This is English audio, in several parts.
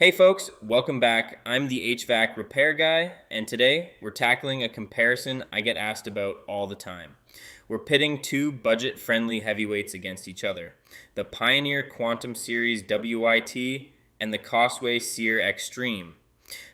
Hey folks, welcome back. I'm the HVAC repair guy, and today we're tackling a comparison I get asked about all the time. We're pitting two budget-friendly heavyweights against each other, the Pioneer Quantum Series WIT and the Costway SEERXtreme.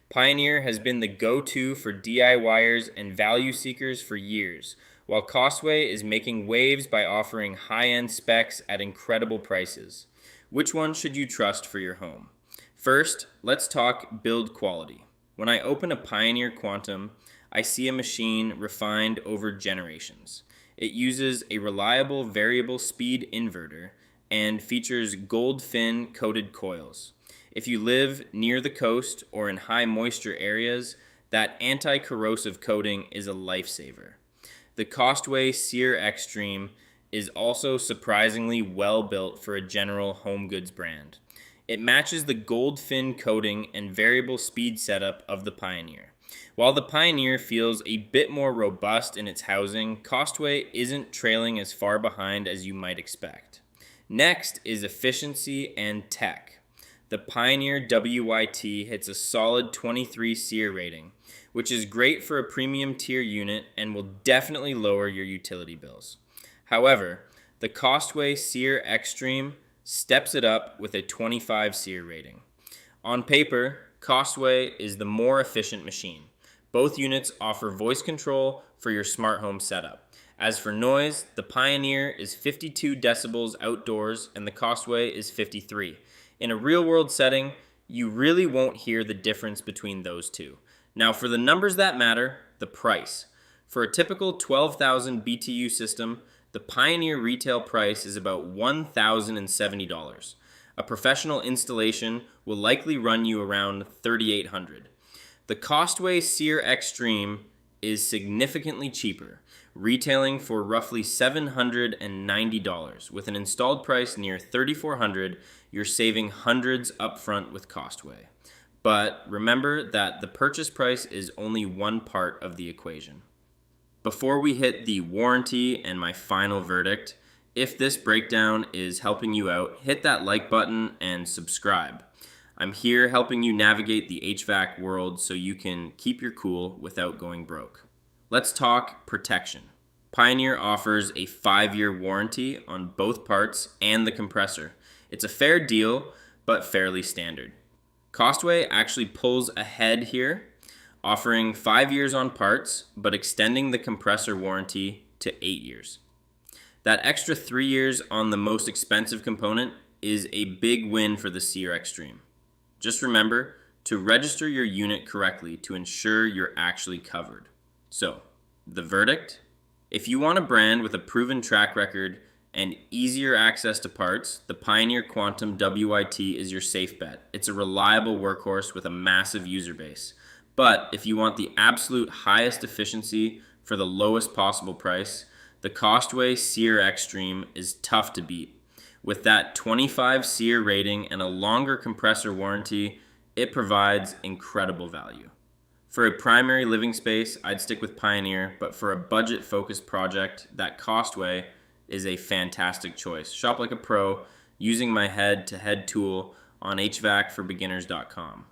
Pioneer has been the go-to for DIYers and value seekers for years, while Costway is making waves by offering high-end specs at incredible prices. Which one should you trust for your home? First, let's talk build quality. When I open a Pioneer Quantum, I see a machine refined over generations. It uses a reliable variable speed inverter and features gold fin coated coils. If you live near the coast or in high moisture areas, that anti-corrosive coating is a lifesaver. The Costway SEERXtreme is also surprisingly well built for a general home goods brand. It matches the gold fin coating and variable speed setup of the Pioneer. While the Pioneer feels a bit more robust in its housing, Costway isn't trailing as far behind as you might expect. Next is efficiency and tech. The Pioneer WIT hits a solid 23 SEER rating, which is great for a premium tier unit and will definitely lower your utility bills. However, the Costway SEERXtreme steps it up with a 25 SEER rating. On paper, Costway is the more efficient machine. Both units offer voice control for your smart home setup. As for noise, the Pioneer is 52 decibels outdoors and the Costway is 53. In a real-world setting, you really won't hear the difference between those two. Now for the numbers that matter, the price. For a typical 12,000 BTU system, the Pioneer retail price is about $1,070. A professional installation will likely run you around $3,800. The Costway SEERXtreme is significantly cheaper, retailing for roughly $790. With an installed price near $3,400, you're saving hundreds upfront with Costway. But remember that the purchase price is only one part of the equation. Before we hit the warranty and my final verdict, if this breakdown is helping you out, hit that like button and subscribe. I'm here helping you navigate the HVAC world so you can keep your cool without going broke. Let's talk protection. Pioneer offers a 5-year warranty on both parts and the compressor. It's a fair deal, but fairly standard. Costway actually pulls ahead here, offering 5 years on parts, but extending the compressor warranty to 8 years. That extra 3 years on the most expensive component is a big win for the SEERXtreme. Just remember to register your unit correctly to ensure you're actually covered. So, the verdict? If you want a brand with a proven track record and easier access to parts, the Pioneer Quantum WIT is your safe bet. It's a reliable workhorse with a massive user base. But if you want the absolute highest efficiency for the lowest possible price, the Costway SEERXtreme is tough to beat. With that 25 SEER rating and a longer compressor warranty, it provides incredible value. For a primary living space, I'd stick with Pioneer, but for a budget-focused project, that Costway is a fantastic choice. Shop like a pro using my head-to-head tool on hvacforbeginners.com.